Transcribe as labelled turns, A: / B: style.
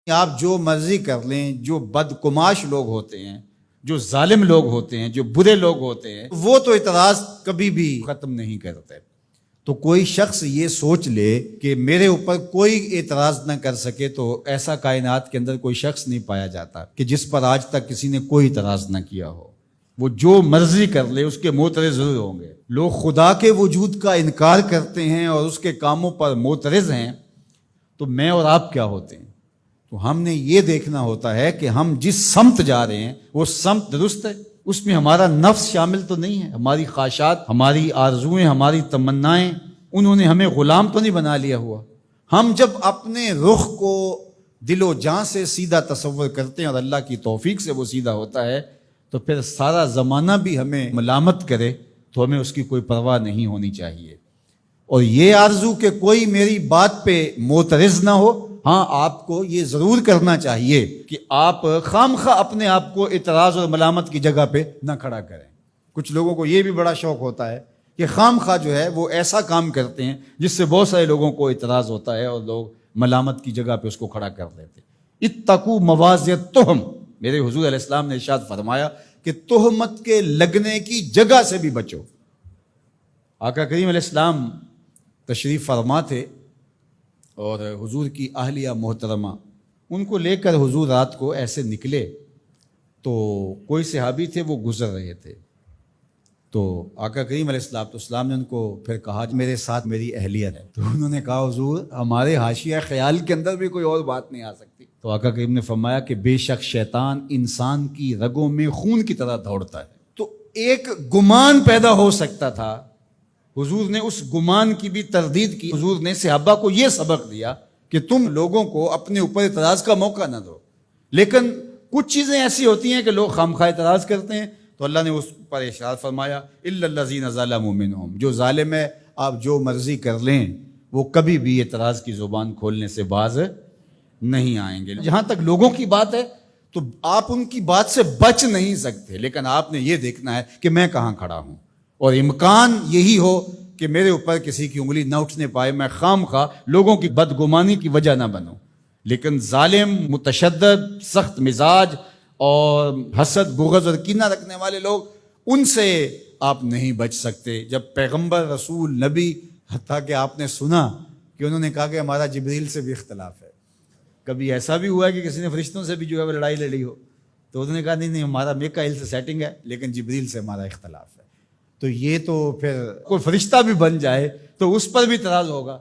A: آپ جو مرضی کر لیں، جو بدگماش لوگ ہوتے ہیں، جو ظالم لوگ ہوتے ہیں، جو برے لوگ ہوتے ہیں، وہ تو اعتراض کبھی بھی ختم نہیں کرتے۔ تو کوئی شخص یہ سوچ لے کہ میرے اوپر کوئی اعتراض نہ کر سکے، تو ایسا کائنات کے اندر کوئی شخص نہیں پایا جاتا کہ جس پر آج تک کسی نے کوئی اعتراض نہ کیا ہو۔ وہ جو مرضی کر لے اس کے معترض ضرور ہوں گے۔ لوگ خدا کے وجود کا انکار کرتے ہیں اور اس کے کاموں پر معترض ہیں، تو میں اور آپ کیا ہوتے ہیں؟ تو ہم نے یہ دیکھنا ہوتا ہے کہ ہم جس سمت جا رہے ہیں وہ سمت درست ہے، اس میں ہمارا نفس شامل تو نہیں ہے، ہماری خواہشات، ہماری آرزوئیں، ہماری تمنائیں، انہوں نے ہمیں غلام تو نہیں بنا لیا ہوا۔ ہم جب اپنے رخ کو دل و جان سے سیدھا تصور کرتے ہیں اور اللہ کی توفیق سے وہ سیدھا ہوتا ہے، تو پھر سارا زمانہ بھی ہمیں ملامت کرے تو ہمیں اس کی کوئی پرواہ نہیں ہونی چاہیے۔ اور یہ آرزو کہ کوئی میری بات پہ معترض نہ ہو، ہاں آپ کو یہ ضرور کرنا چاہیے کہ آپ خام خواہ اپنے آپ کو اعتراض اور ملامت کی جگہ پہ نہ کھڑا کریں۔ کچھ لوگوں کو یہ بھی بڑا شوق ہوتا ہے کہ خام خواہ جو ہے وہ ایسا کام کرتے ہیں جس سے بہت سارے لوگوں کو اعتراض ہوتا ہے اور لوگ ملامت کی جگہ پہ اس کو کھڑا کر دیتے۔ اتقوا مواضع التہم، میرے حضور علیہ السلام نے ارشاد فرمایا کہ تہمت کے لگنے کی جگہ سے بھی بچو۔ آقا کریم علیہ السلام تشریف فرما تھے اور حضور کی اہلیہ محترمہ ان کو لے کر حضور رات کو ایسے نکلے، تو کوئی صحابی تھے وہ گزر رہے تھے، تو آقا کریم علیہ السلام نے ان کو پھر کہا میرے ساتھ میری اہلیہ ہے، تو انہوں نے کہا حضور ہمارے حاشیہ خیال کے اندر بھی کوئی اور بات نہیں آ سکتی۔ تو آقا کریم نے فرمایا کہ بے شک شیطان انسان کی رگوں میں خون کی طرح دوڑتا ہے۔ تو ایک گمان پیدا ہو سکتا تھا، حضور نے اس گمان کی بھی تردید کی۔ حضور نے صحابہ کو یہ سبق دیا کہ تم لوگوں کو اپنے اوپر اعتراض کا موقع نہ دو، لیکن کچھ چیزیں ایسی ہوتی ہیں کہ لوگ خامخواہ اعتراض کرتے ہیں، تو اللہ نے اس پر ارشاد فرمایا الا الذین ظلموا منہم، جو ظالم ہے آپ جو مرضی کر لیں وہ کبھی بھی اعتراض کی زبان کھولنے سے باز نہیں آئیں گے۔ جہاں تک لوگوں کی بات ہے تو آپ ان کی بات سے بچ نہیں سکتے، لیکن آپ نے یہ دیکھنا ہے کہ میں کہاں کھڑا ہوں، اور امکان یہی ہو کہ میرے اوپر کسی کی انگلی نہ اٹھنے پائے، میں خام خواہ لوگوں کی بدگمانی کی وجہ نہ بنوں۔ لیکن ظالم، متشدد، سخت مزاج اور حسد، بغض اور کینہ رکھنے والے لوگ، ان سے آپ نہیں بچ سکتے۔ جب پیغمبر، رسول، نبی، حتیٰ کہ آپ نے سنا کہ انہوں نے کہا کہ ہمارا جبریل سے بھی اختلاف ہے، کبھی ایسا بھی ہوا ہے کہ کسی نے فرشتوں سے بھی جو ہے وہ لڑائی لڑی ہو، تو انہوں نے کہا نہیں ہمارا میکائیل سے سیٹنگ ہے لیکن جبریل سے ہمارا اختلاف ہے، تو یہ تو پھر کوئی فرشتہ بھی بن جائے تو اس پر بھی اعتراض ہوگا۔